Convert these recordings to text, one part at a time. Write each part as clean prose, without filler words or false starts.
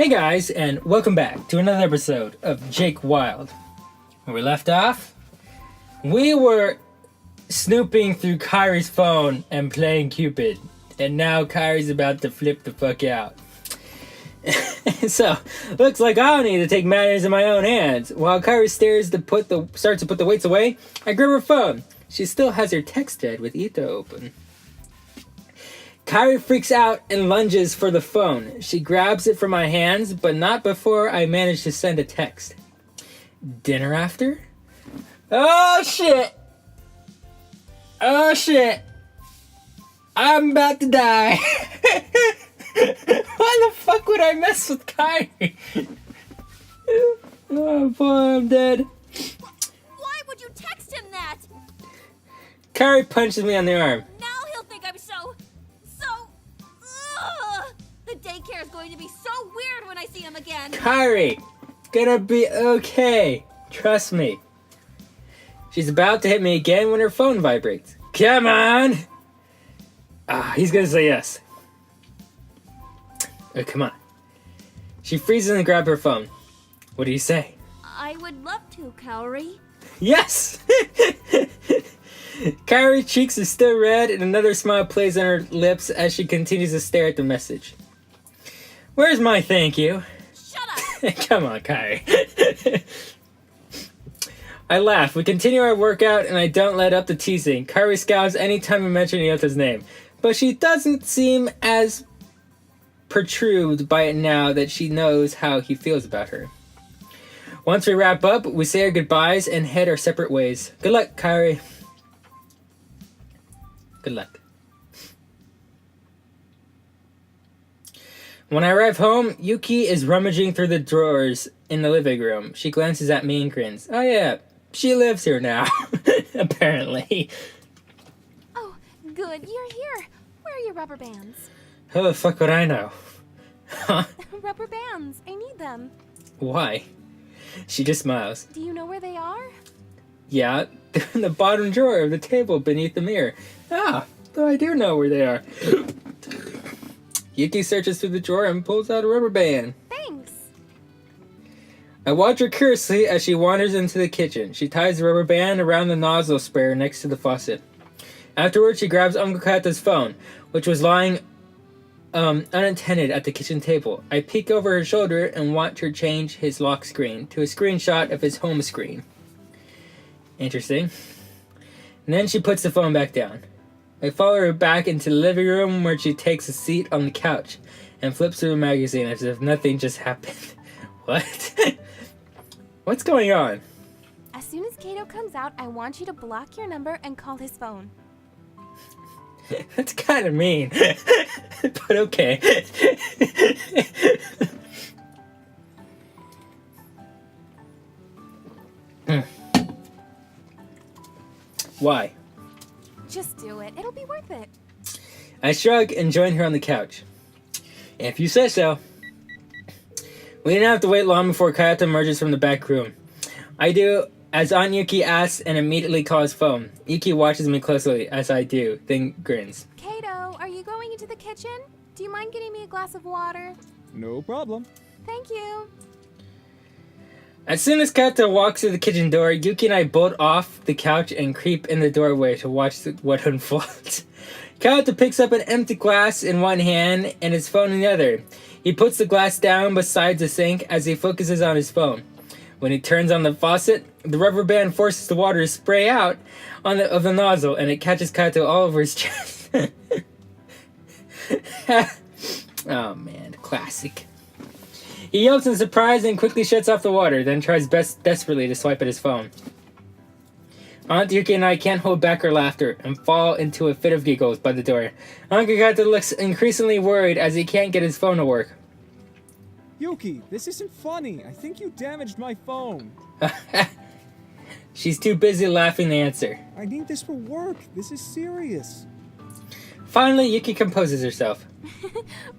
guys, and welcome back to another episode of Jake Wild. Where we left off, we were snooping through Kyrie's phone and playing Cupid. And now Kyrie's about to flip the fuck out. So, looks like I'll need to take matters in my own hands. While Kyrie starts to put the weights away, I grab her phone. She still has her text thread with Etho open. Kyrie freaks out and lunges for the phone. She grabs it from my hands, but not before I manage to send a text. Dinner after? Oh shit! Oh shit! I'm about to die! Why the fuck would I mess with Kyrie? Oh boy, I'm dead. Why would you text him that? Kyrie punches me on the arm. Now he'll think I'm so... The daycare is going to be so weird when I see him again. Kyrie, it's gonna be okay. Trust me. She's about to hit me again when her phone vibrates. Come on! He's gonna say yes. Oh, come on. She freezes and grabs her phone. What do you say? I would love to, Cowrie. Yes! Kyrie's cheeks are still red and another smile plays on her lips as she continues to stare at the message. Where's my thank you? Shut up! Come on, Kyrie. I laugh. We continue our workout and I don't let up the teasing. Kyrie scowls anytime we mention Yota's name, but she doesn't seem as perturbed by it now that she knows how he feels about her. Once we wrap up, we say our goodbyes and head our separate ways. Good luck, Kyrie. Good luck. When I arrive home, Yuki is rummaging through the drawers in the living room. She glances at me and grins. Oh yeah, she lives here now, apparently. Oh, good, you're here. Where are your rubber bands? How the fuck would I know? Huh? Rubber bands, I need them. Why? She just smiles. Do you know where they are? Yeah, they're in the bottom drawer of the table beneath the mirror. So I do know where they are. Yuki searches through the drawer and pulls out a rubber band. Thanks. I watch her curiously as she wanders into the kitchen. She ties the rubber band around the nozzle sprayer next to the faucet. Afterwards, she grabs Uncle Kata's phone, which was lying unattended at the kitchen table. I peek over her shoulder and watch her change his lock screen to a screenshot of his home screen. Interesting. And then she puts the phone back down. I follow her back into the living room where she takes a seat on the couch and flips through a magazine as if nothing just happened. What? What's going on? As soon as Kato comes out, I want you to block your number and call his phone. That's kind of mean. But okay. Why? Just do it. It'll be worth it. I shrug and join her on the couch. If you say so. We didn't have to wait long before Kayata emerges from the back room. I do as Aunt Yuki asks and immediately call his phone. Yuki watches me closely as I do, then grins. Kato, are you going into the kitchen? Do you mind getting me a glass of water? No problem. Thank you. As soon as Kata walks through the kitchen door, Yuki and I bolt off the couch and creep in the doorway to watch what unfolds. Kata picks up an empty glass in one hand and his phone in the other. He puts the glass down beside the sink as he focuses on his phone. When he turns on the faucet, the rubber band forces the water to spray out of the nozzle and it catches Kato all over his chest. Oh man, classic. He yelps in surprise and quickly shuts off the water, then tries desperately to swipe at his phone. Aunt Yuki and I can't hold back our laughter and fall into a fit of giggles by the door. Uncle Kata looks increasingly worried as he can't get his phone to work. Yuki, this isn't funny. I think you damaged my phone. She's too busy laughing to answer. I need this for work. This is serious. Finally, Yuki composes herself.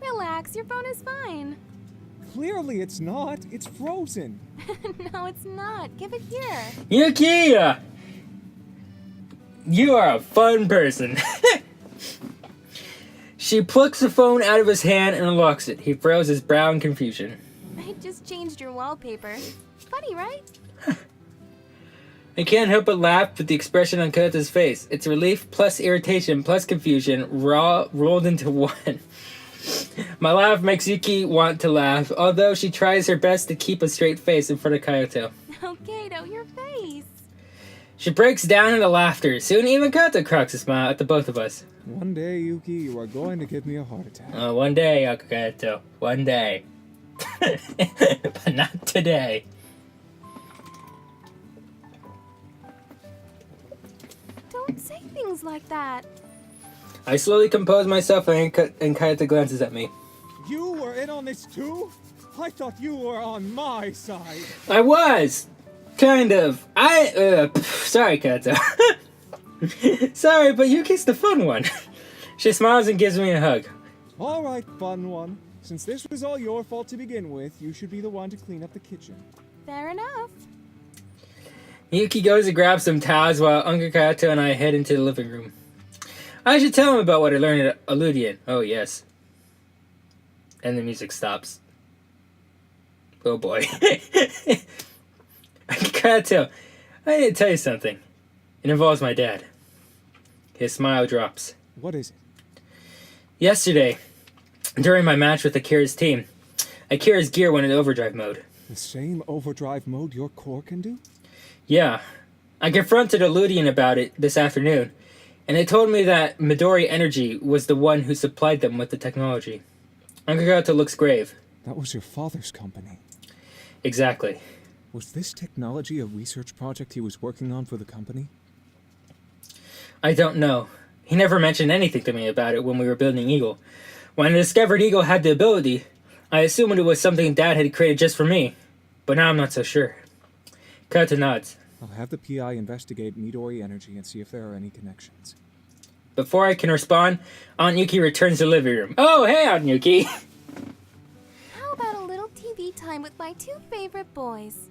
Relax, your phone is fine. Clearly it's not. It's frozen. No, it's not. Give it here. Yuki! You are a fun person. She plucks the phone out of his hand and unlocks it. He furrows his brow in confusion. I just changed your wallpaper. Funny, right? I can't help but laugh at the expression on Kota's face. It's relief plus irritation plus confusion rolled into one. My laugh makes Yuki want to laugh, although she tries her best to keep a straight face in front of Kyoto. Oh, Kato, your face. She breaks down into laughter. Soon even Kyoto cracks a smile at the both of us. One day, Yuki, you are going to give me a heart attack. One day, Kyoto. One day. But not today. Don't say things like that. I slowly compose myself and Kyoto glances at me. You were in on this too? I thought you were on my side. I was! Kind of. Sorry, Kyoto. Sorry, but Yuki's the fun one. She smiles and gives me a hug. All right, fun one. Since this was all your fault to begin with, you should be the one to clean up the kitchen. Fair enough. Yuki goes to grab some towels while Uncle Kyoto and I head into the living room. I should tell him about what I learned at Eludian. Oh, yes. And the music stops. Oh, boy. Uncle Kyoto, I need to tell you something. It involves my dad. His smile drops. What is it? Yesterday, during my match with Akira's team, Akira's gear went in overdrive mode. The same overdrive mode your core can do? Yeah. I confronted Eludian about it this afternoon, and they told me that Midori Energy was the one who supplied them with the technology. Uncle Kyoto looks grave. That was your father's company. Exactly. Was this technology a research project he was working on for the company? I don't know. He never mentioned anything to me about it when we were building Eagle. When I discovered Eagle had the ability, I assumed it was something Dad had created just for me. But now I'm not so sure. Kyoto nods. I'll have the PI investigate Midori Energy and see if there are any connections. Before I can respond, Aunt Yuki returns to the living room. Oh, hey, Aunt Yuki! How about a little TV time with my two favorite boys?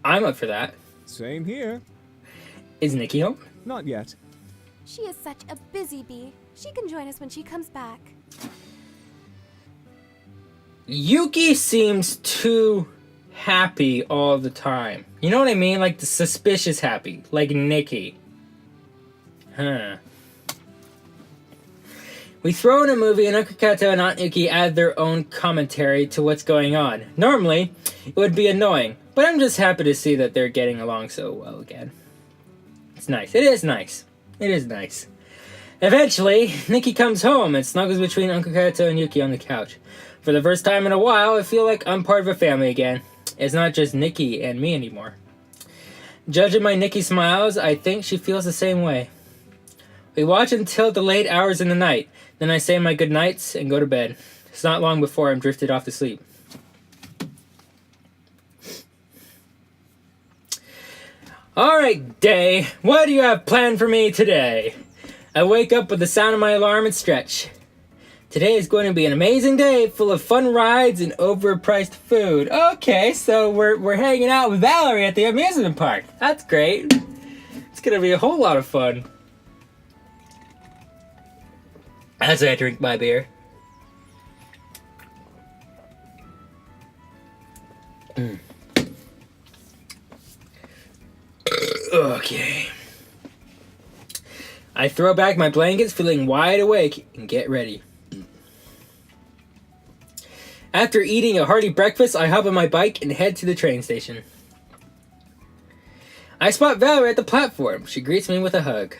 I'm up for that. Same here. Is Nikki home? Not yet. She is such a busy bee. She can join us when she comes back. Yuki seems too happy all the time. You know what I mean? Like the suspicious happy. Like Nikki. Huh. We throw in a movie and Uncle Kato and Aunt Yuki add their own commentary to what's going on. Normally, it would be annoying, but I'm just happy to see that they're getting along so well again. It's nice. It is nice. It is nice. Eventually, Nikki comes home and snuggles between Uncle Kato and Yuki on the couch. For the first time in a while, I feel like I'm part of a family again. It's not just Nikki and me anymore. Judging by Nikki smiles, I think she feels the same way. We watch until the late hours in the night. Then I say my goodnights and go to bed. It's not long before I'm drifted off to sleep. Alright, Day. What do you have planned for me today? I wake up with the sound of my alarm and stretch. Today is going to be an amazing day full of fun rides and overpriced food. Okay, so we're hanging out with Valerie at the amusement park. That's great. It's going to be a whole lot of fun. As I drink my beer. Okay. I throw back my blankets, feeling wide awake, and get ready. After eating a hearty breakfast, I hop on my bike and head to the train station. I spot Valerie at the platform. She greets me with a hug.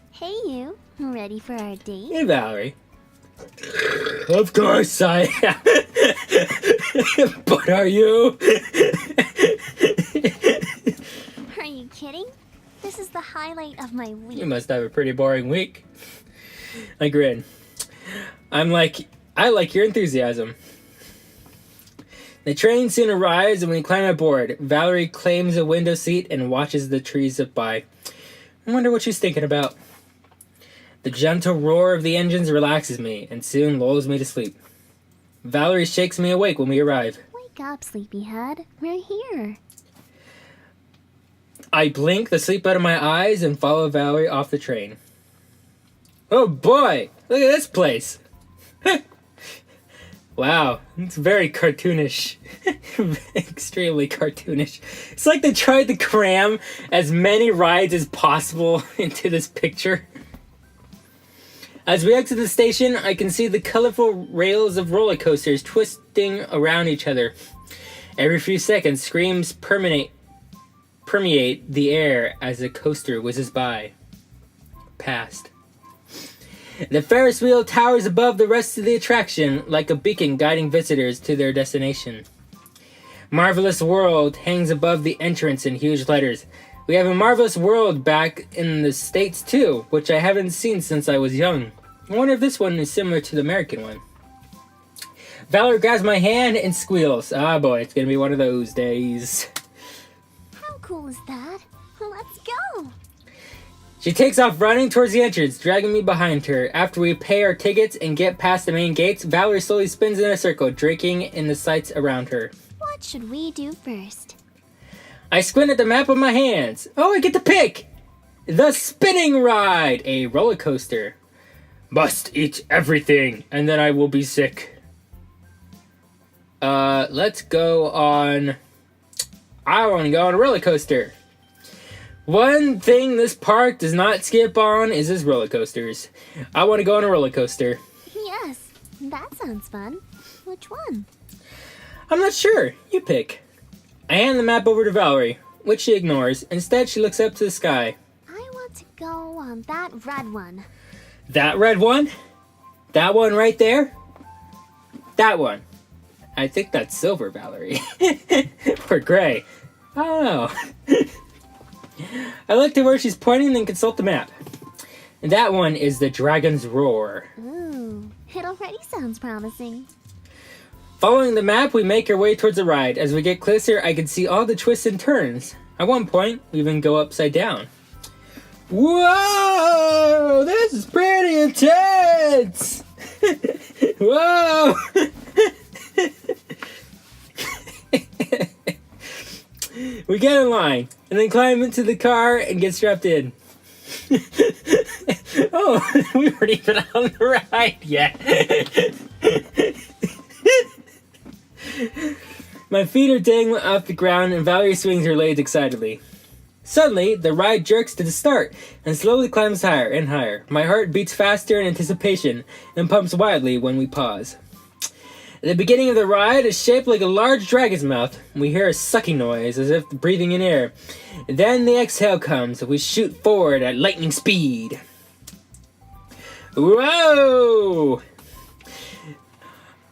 Hey you, ready for our date? Hey, Valerie. Of course I am. But are you? Are you kidding? This is the highlight of my week. You must have a pretty boring week. I grin. I like your enthusiasm. The train soon arrives and we climb aboard. Valerie claims a window seat and watches the trees zip by. I wonder what she's thinking about. The gentle roar of the engines relaxes me and soon lulls me to sleep. Valerie shakes me awake when we arrive. Wake up, sleepyhead. We're here. I blink the sleep out of my eyes and follow Valerie off the train. Oh boy! Look at this place! Wow, it's very cartoonish. Extremely cartoonish. It's like they tried to cram as many rides as possible into this picture. As we exit the station, I can see the colorful rails of roller coasters twisting around each other. Every few seconds, screams permeate the air as the coaster whizzes by. Past. The Ferris wheel towers above the rest of the attraction like a beacon guiding visitors to their destination. Marvelous World hangs above the entrance in huge letters. We have a Marvelous World back in the States too, which I haven't seen since I was young. I wonder if this one is similar to the American one. Valerie grabs my hand and squeals. Ah boy, it's gonna be one of those days. How cool is that? Let's go! She takes off running towards the entrance, dragging me behind her. After we pay our tickets and get past the main gates, Valerie slowly spins in a circle, drinking in the sights around her. What should we do first? I squint at the map with my hands. Oh, I get to pick! The Spinning Ride, a roller coaster. Must eat everything, and then I will be sick. Let's go on... I want to go on a roller coaster. One thing this park does not skip on is its roller coasters. I want to go on a roller coaster. Yes, that sounds fun. Which one? I'm not sure. You pick. I hand the map over to Valerie, which she ignores. Instead, she looks up to the sky. I want to go on that red one. That red one? That one right there? That one. I think that's silver, Valerie. Or gray. I don't know. I look to where she's pointing and consult the map. And that one is the Dragon's Roar. Ooh, it already sounds promising. Following the map, we make our way towards the ride. As we get closer, I can see all the twists and turns. At one point, we even go upside down. Whoa! This is pretty intense! Whoa! We get in line, and then climb into the car and get strapped in. Oh, we weren't even on the ride yet. My feet are dangling off the ground, and Valerie swings her legs excitedly. Suddenly, the ride jerks to the start, and slowly climbs higher and higher. My heart beats faster in anticipation, and pumps wildly when we pause. The beginning of the ride is shaped like a large dragon's mouth. We hear a sucking noise, as if breathing in air. Then the exhale comes, and we shoot forward at lightning speed. Whoa!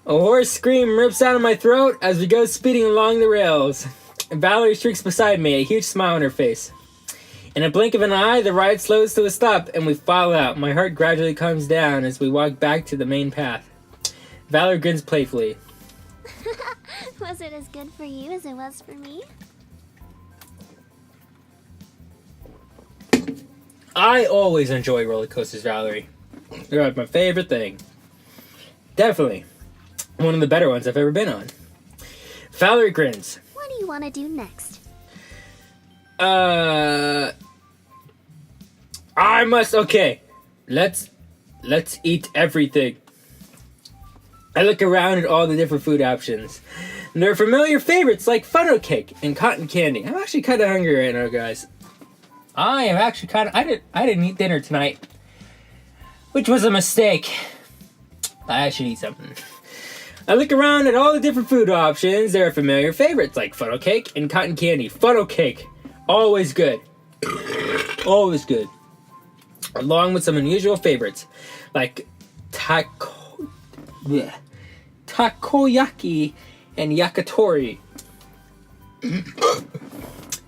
A hoarse scream rips out of my throat as we go speeding along the rails. Valerie shrieks beside me, a huge smile on her face. In a blink of an eye, the ride slows to a stop, and we fall out. My heart gradually calms down as we walk back to the main path. Valerie grins playfully. Was it as good for you as it was for me? I always enjoy roller coasters, Valerie. They're like my favorite thing. Definitely one of the better ones I've ever been on. Valerie grins. What do you want to do next? I must... Okay. Let's eat everything. I look around at all the different food options. And there are familiar favorites like funnel cake and cotton candy. I'm actually kind of hungry right now, guys. I am actually kind of... I didn't eat dinner tonight, which was a mistake. I should eat something. I look around at all the different food options. There are familiar favorites like funnel cake and cotton candy. Funnel cake, always good. Always good. Along with some unusual favorites like takoyaki and yakitori.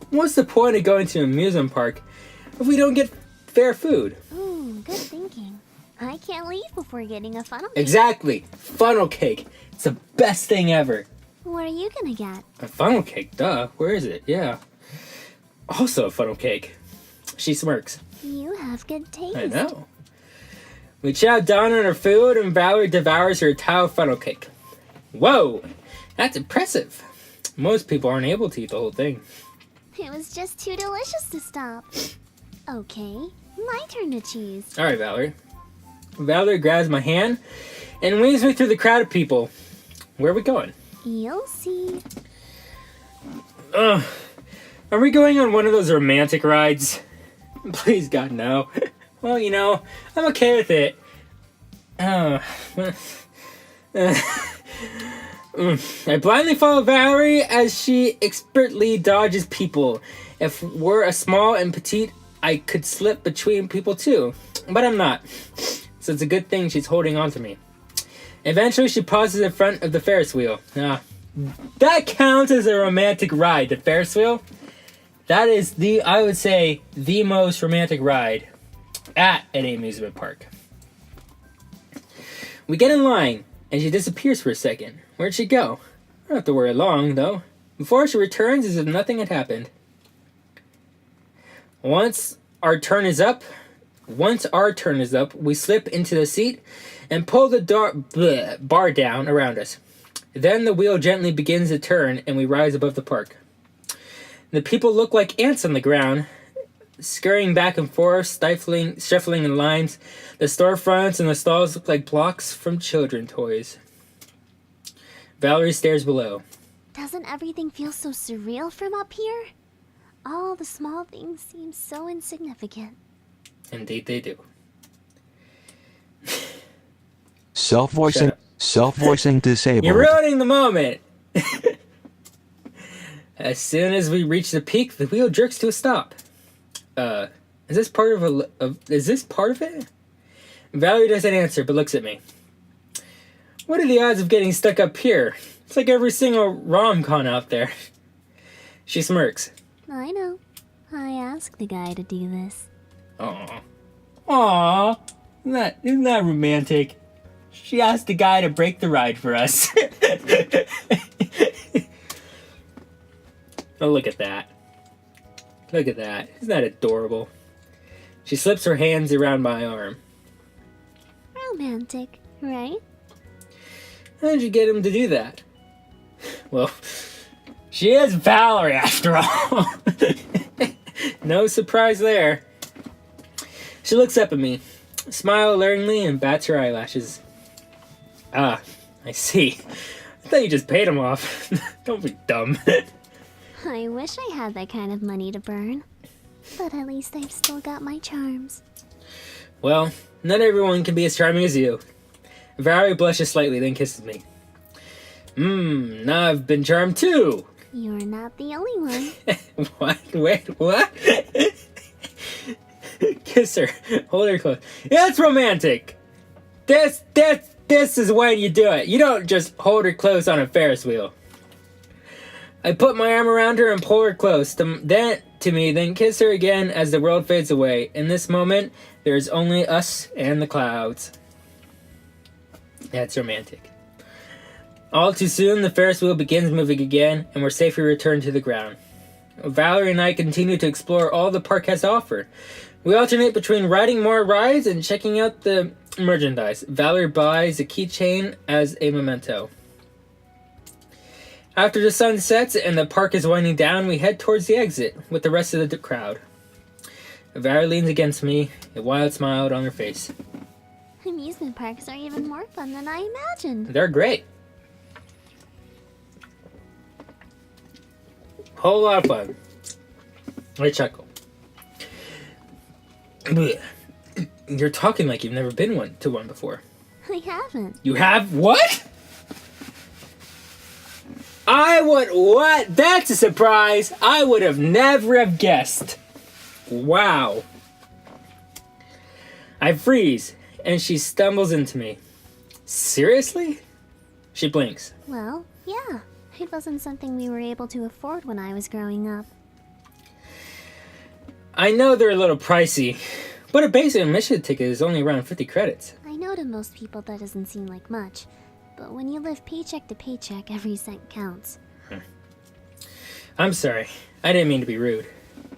What's the point of going to an amusement park if we don't get fair food? Ooh, good thinking. I can't leave before getting a funnel cake. Exactly. Funnel cake. It's the best thing ever. What are you gonna get? A funnel cake, duh. Where is it? Yeah. Also a funnel cake. She smirks. You have good taste. I know. We chow down on our food and Valerie devours her entire funnel cake. Whoa! That's impressive. Most people aren't able to eat the whole thing. It was just too delicious to stop. Okay, my turn to choose. Alright, Valerie. Valerie grabs my hand and leads me through the crowd of people. Where are we going? You'll see. Ugh. Are we going on one of those romantic rides? Please, God, no. Well, you know, I'm okay with it. I blindly follow Valerie as she expertly dodges people. If we're a small and petite, I could slip between people too. But I'm not. So it's a good thing she's holding on to me. Eventually, she pauses in front of the Ferris wheel. That counts as a romantic ride, the Ferris wheel. That is I would say, the most romantic ride at an amusement park. We get in line, and she disappears for a second. Where'd she go? I don't have to worry long, though. Before she returns as if nothing had happened. Once our turn is up, we slip into the seat and pull the bar down around us. Then the wheel gently begins to turn, and we rise above the park. The people look like ants on the ground, scurrying back and forth, shuffling in lines. The storefronts and the stalls look like blocks from children's toys. Valerie stares below. Doesn't everything feel so surreal from up here? All the small things seem so insignificant. Indeed they do. Self-voicing disabled. You're ruining the moment! As soon as we reach the peak, the wheel jerks to a stop. Is this part of it? Valerie doesn't answer, but looks at me. What are the odds of getting stuck up here? It's like every single rom-com out there. She smirks. I know. I asked the guy to do this. Aww. Isn't that romantic? She asked the guy to break the ride for us. Oh, look at that. Look at that. Isn't that adorable? She slips her hands around my arm. Romantic, right? How did you get him to do that? Well, she is Valerie after all. No surprise there. She looks up at me, smiles learningly, and bats her eyelashes. Ah, I see. I thought you just paid him off. Don't be dumb. I wish I had that kind of money to burn. But at least I've still got my charms. Well, not everyone can be as charming as you. Valerie blushes slightly, then kisses me. Now I've been charmed too. You're not the only one. What? Wait, what? Kiss her. Hold her close. Yeah, it's romantic. This is when you do it. You don't just hold her close on a Ferris wheel. I put my arm around her and pull her close to me, then kiss her again as the world fades away. In this moment, there is only us and the clouds. That's romantic. All too soon, the Ferris wheel begins moving again, and we're safely returned to the ground. Valerie and I continue to explore all the park has to offer. We alternate between riding more rides and checking out the merchandise. Valerie buys a keychain as a memento. After the sun sets and the park is winding down, we head towards the exit with the rest of the crowd. Valerie leans against me, a wild smile on her face. Amusement parks are even more fun than I imagined. They're great. Whole lot of fun. I chuckle. You're talking like you've never been to one before. I haven't. You have what? What? That's a surprise. I would have never have guessed. Wow. I freeze, and she stumbles into me. Seriously? She blinks. Well, yeah. It wasn't something we were able to afford when I was growing up. I know they're a little pricey, but a basic admission ticket is only around 50 credits. I know to most people that doesn't seem like much, but when you live paycheck to paycheck, every cent counts. I'm sorry. I didn't mean to be rude.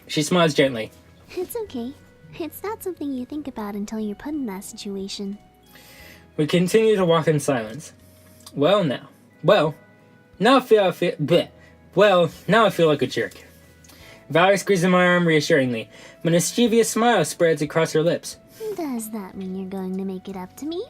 She smiles gently. It's okay. It's not something you think about until you're put in that situation. We continue to walk in silence. Now I feel like a jerk. Valerie squeezes my arm reassuringly. A mischievous smile spreads across her lips. Does that mean you're going to make it up to me?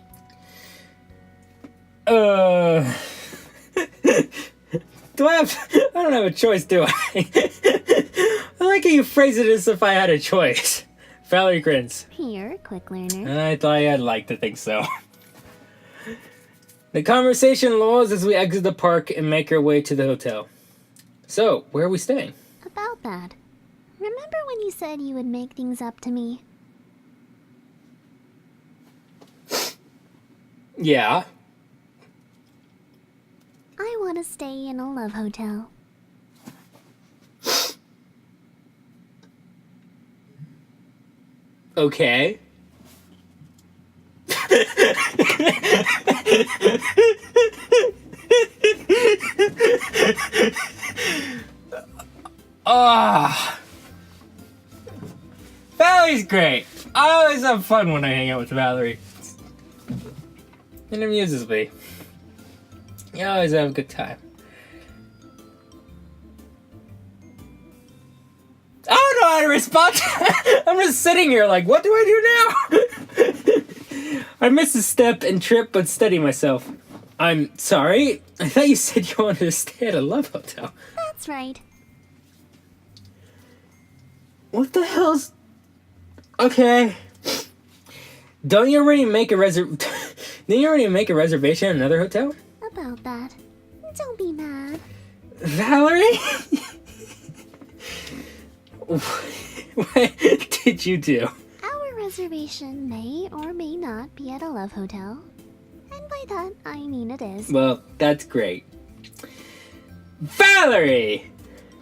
Do I have... I don't have a choice, do I? I like how you phrase it as if I had a choice. Valerie grins. Here, quick learner. I thought I'd like to think so. The conversation lulls as we exit the park and make our way to the hotel. So, where are we staying? About that. Remember when you said you would make things up to me? Yeah. I want to stay in a love hotel. Okay. Ah, Valerie's great. I always have fun when I hang out with Valerie. It amuses me. You always have a good time. I don't know how to respond. I'm just sitting here like, what do I do now? I missed a step and trip, but steady myself. I'm sorry. I thought you said you wanted to stay at a love hotel. That's right. What the hell's... Okay. Don't you already make a Didn't you already make a reservation at another hotel? About that. Don't be mad. Valerie? What did you do? Our reservation may or may not be at a love hotel. And by that, I mean it is. Well, that's great. Valerie!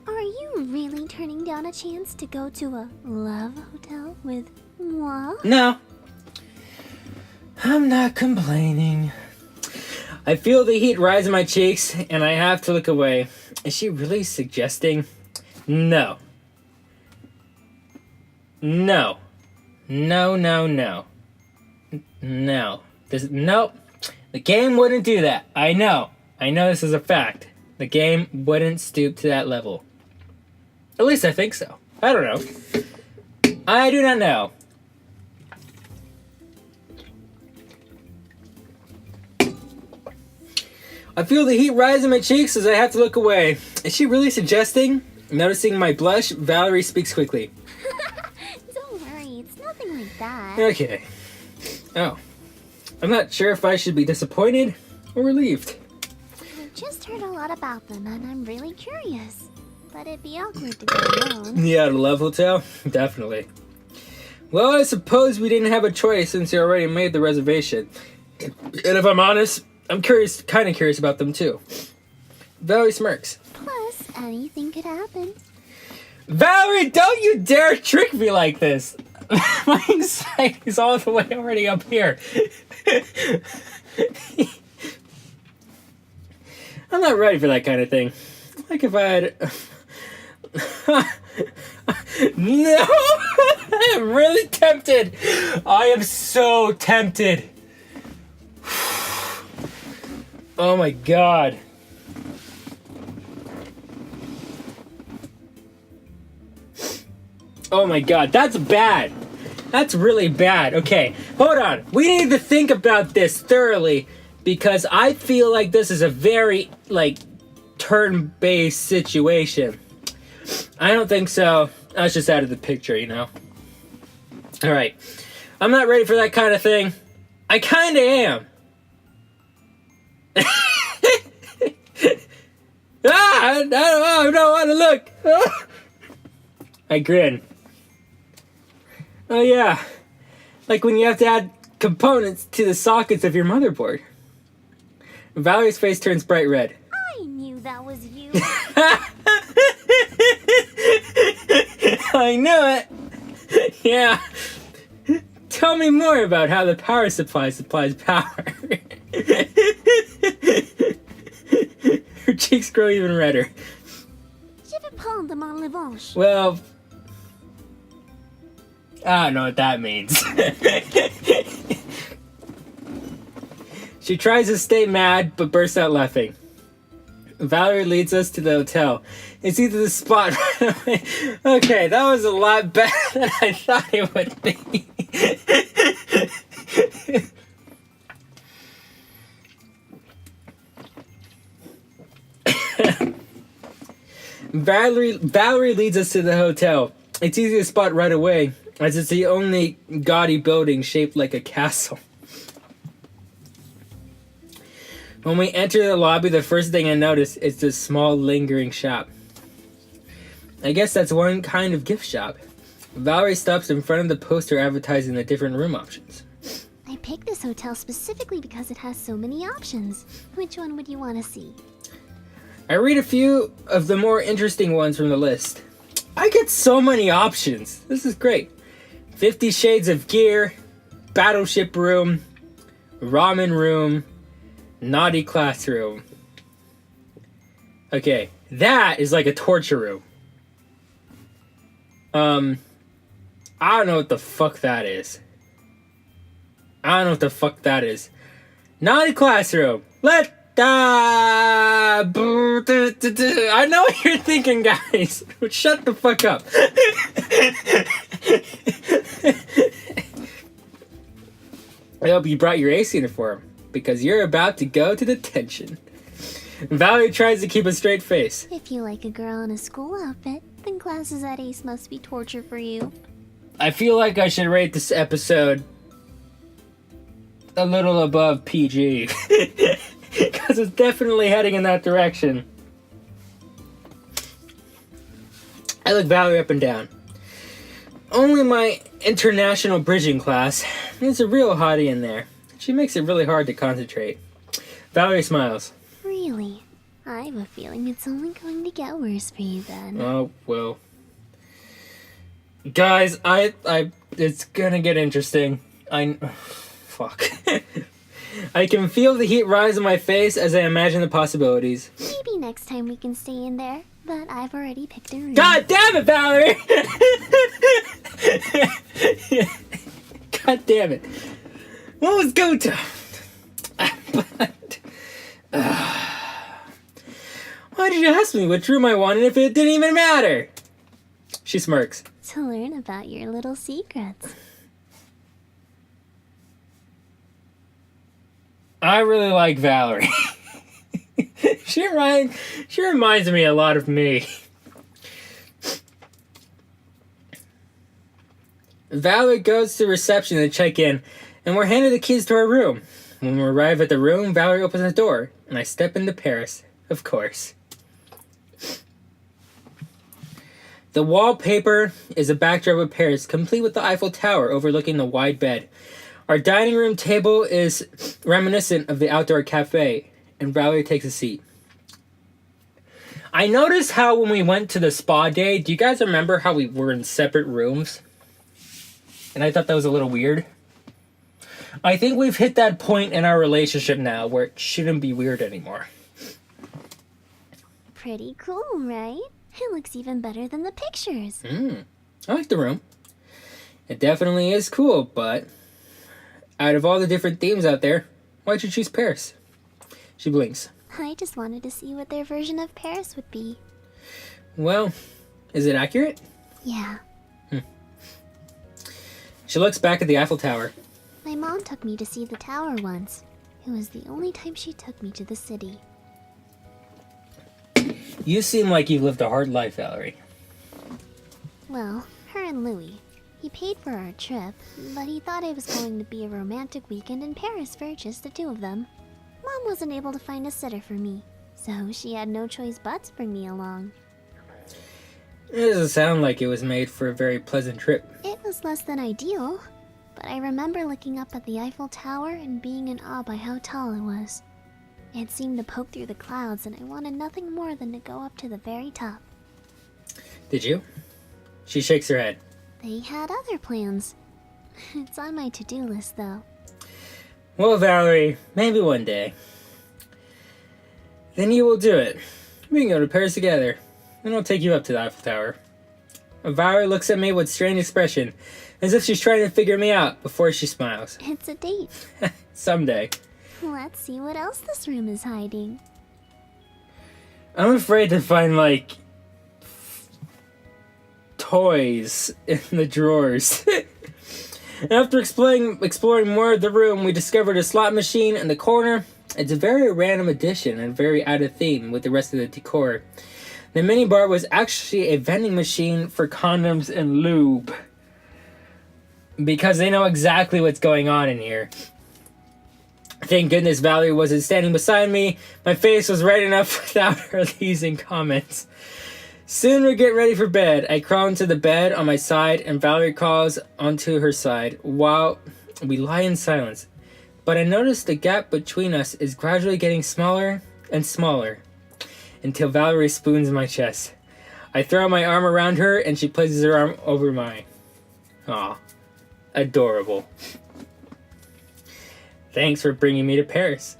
Are you really turning down a chance to go to a love hotel with moi? No. I'm not complaining. I feel the heat rise in my cheeks, and I have to look away. Is she really suggesting? No. No. No, no, no. No. Nope. The game wouldn't do that. I know. I know this is a fact. The game wouldn't stoop to that level. At least I think so. I don't know. I do not know. I feel the heat rise in my cheeks as I have to look away. Is she really suggesting? Noticing my blush, Valerie speaks quickly. Don't worry, it's nothing like that. Okay. Oh. I'm not sure if I should be disappointed or relieved. I've just heard a lot about them and I'm really curious. But it'd be awkward to go alone. Yeah, the Love Hotel? Definitely. Well, I suppose we didn't have a choice since you already made the reservation. And if I'm honest, I'm kind of curious about them too. Valerie smirks. Plus, anything could happen. Valerie, don't you dare trick me like this! My anxiety's all the way already up here. I'm not ready for that kind of thing. Like if I had... No! I'm really tempted! I am so tempted! Oh my god. Oh my god, that's bad. That's really bad. Okay, hold on. We need to think about this thoroughly because I feel like this is a very, turn-based situation. I don't think so. That's just out of the picture, you know? Alright. I'm not ready for that kind of thing. I kinda am. I don't want to look. I grin. Oh yeah, like when you have to add components to the sockets of your motherboard. Valerie's face turns bright red. I knew that was you. I knew it. Yeah. Tell me more about how the power supply supplies power. Her cheeks grow even redder. Je vais prendre mon revanche. Well, I don't know what that means. She tries to stay mad, but bursts out laughing. Valerie leads us to the hotel. It's either the spot right away. Okay, that was a lot better than I thought it would be. Valerie leads us to the hotel. It's easy to spot right away, as it's the only gaudy building shaped like a castle. When we enter the lobby, the first thing I notice is this small, lingering shop. I guess that's one kind of gift shop. Valerie stops in front of the poster advertising the different room options. I picked this hotel specifically because it has so many options. Which one would you want to see? I read a few of the more interesting ones from the list. I get so many options. This is great. 50 Shades of Gear, Battleship Room, Ramen Room, Naughty Classroom. Okay, that is like a torture room. I don't know what the fuck that is. Naughty Classroom. I know what you're thinking, guys. But shut the fuck up. I hope you brought your ace uniform, because you're about to go to detention. Valerie tries to keep a straight face. If you like a girl in a school outfit, then classes at Ace must be torture for you. I feel like I should rate this episode a little above PG. Because it's definitely heading in that direction. I look Valerie up and down. Only my international bridging class. There's a real hottie in there. She makes it really hard to concentrate. Valerie smiles. Really? I have a feeling it's only going to get worse for you then. Oh, well. Guys, it's gonna get interesting. Fuck. I can feel the heat rise in my face as I imagine the possibilities. Maybe next time we can stay in there, but I've already picked a room. God damn it, Valerie! God damn it. What was go time? Why did you ask me which room I wanted if it didn't even matter? She smirks. To learn about your little secrets. I really like Valerie. She reminds me a lot of me. Valerie goes to reception to check in, and we're handed the keys to our room. When we arrive at the room, Valerie opens the door, and I step into Paris, of course. The wallpaper is a backdrop of Paris, complete with the Eiffel Tower overlooking the wide bed. Our dining room table is reminiscent of the outdoor cafe, and Valerie takes a seat. I noticed how when we went to the spa day, do you guys remember how we were in separate rooms? And I thought that was a little weird. I think we've hit that point in our relationship now where it shouldn't be weird anymore. Pretty cool, right? It looks even better than the pictures. I like the room. It definitely is cool, but out of all the different themes out there, why'd you choose Paris? She blinks. I just wanted to see what their version of Paris would be. Well, is it accurate? Yeah. She looks back at the Eiffel Tower. My mom took me to see the tower once. It was the only time she took me to the city. You seem like you've lived a hard life, Valerie. Well, her and Louis. He paid for our trip, but he thought it was going to be a romantic weekend in Paris for just the two of them. Mom wasn't able to find a sitter for me, so she had no choice but to bring me along. It doesn't sound like it was made for a very pleasant trip. It was less than ideal, but I remember looking up at the Eiffel Tower and being in awe by how tall it was. It seemed to poke through the clouds, and I wanted nothing more than to go up to the very top. Did you? She shakes her head. They had other plans. It's on my to-do list, though. Well, Valerie, maybe one day. Then you will do it. We can go to Paris together. Then I'll take you up to the Eiffel Tower. Valerie looks at me with strange expression, as if she's trying to figure me out before she smiles. It's a date. Someday. Let's see what else this room is hiding. I'm afraid to find, like, toys in the drawers. After exploring more of the room, we discovered a slot machine in the corner. It's a very random addition and very out of theme with the rest of the decor. The minibar was actually a vending machine for condoms and lube. Because they know exactly what's going on in here. Thank goodness Valerie wasn't standing beside me. My face was red enough without her leaving comments. Soon we get ready for bed. I crawl into the bed on my side and Valerie crawls onto her side while we lie in silence. But I notice the gap between us is gradually getting smaller and smaller until Valerie spoons my chest. I throw my arm around her and she places her arm over mine. Aw, adorable. Thanks for bringing me to Paris.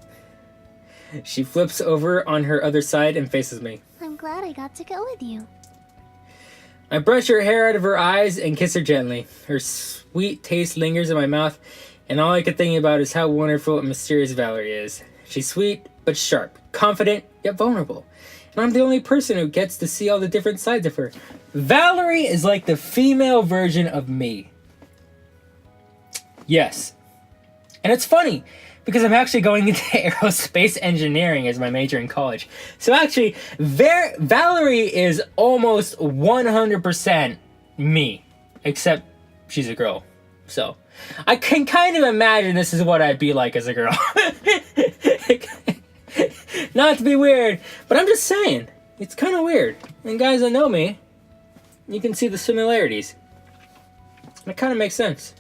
She flips over on her other side and faces me. I'm glad I got to go with you. I brush her hair out of her eyes and kiss her gently. Her sweet taste lingers in my mouth, and all I can think about is how wonderful and mysterious Valerie is. She's sweet, but sharp, confident, yet vulnerable. And I'm the only person who gets to see all the different sides of her. Valerie is like the female version of me. Yes. And it's funny, because I'm actually going into aerospace engineering as my major in college. So actually, Valerie is almost 100% me, except she's a girl. So, I can kind of imagine this is what I'd be like as a girl. Not to be weird, but I'm just saying, it's kind of weird. And guys that know me, you can see the similarities. It kind of makes sense.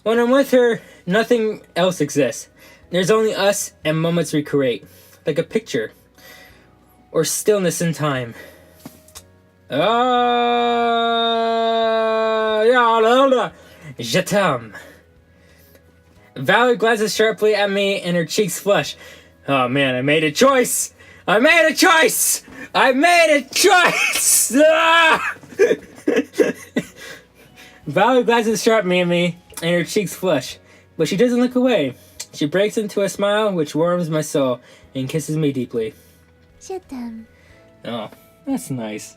When I'm with her, nothing else exists. There's only us and moments we create, like a picture, or stillness in time. Je t'aime. Valerie glances sharply at me and her cheeks flush. Oh man, I made a choice! I made a choice! I made a choice! Ah! Valerie glances sharply at me and her cheeks flush, but she doesn't look away. She breaks into a smile which warms my soul and kisses me deeply. Je t'aime. Oh, that's nice.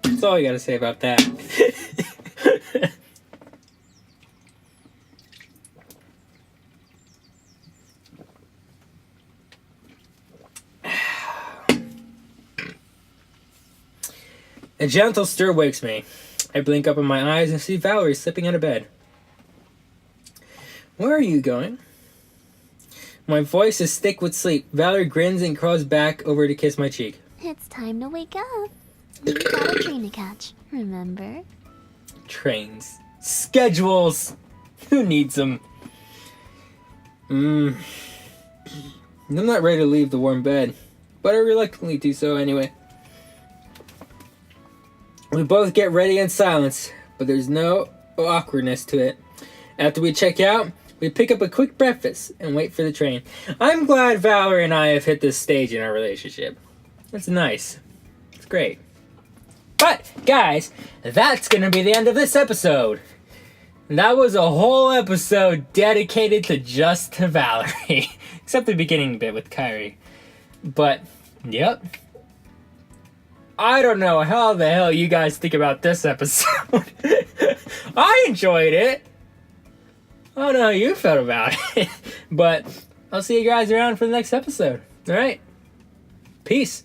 That's all you gotta say about that. A gentle stir wakes me. I blink up in my eyes and see Valerie slipping out of bed. Where are you going? My voice is thick with sleep. Valerie grins and crawls back over to kiss my cheek. It's time to wake up. You've got a train to catch, remember? Trains. Schedules! Who needs them? I'm not ready to leave the warm bed, but I reluctantly do so anyway. We both get ready in silence, but there's no awkwardness to it. After we check out, we pick up a quick breakfast and wait for the train. I'm glad Valerie and I have hit this stage in our relationship. It's nice. It's great. But, guys, that's going to be the end of this episode. That was a whole episode dedicated to Valerie. Except the beginning bit with Kyrie. But, yep. I don't know how the hell you guys think about this episode. I enjoyed it. I don't know how you felt about it. But I'll see you guys around for the next episode. Alright. Peace.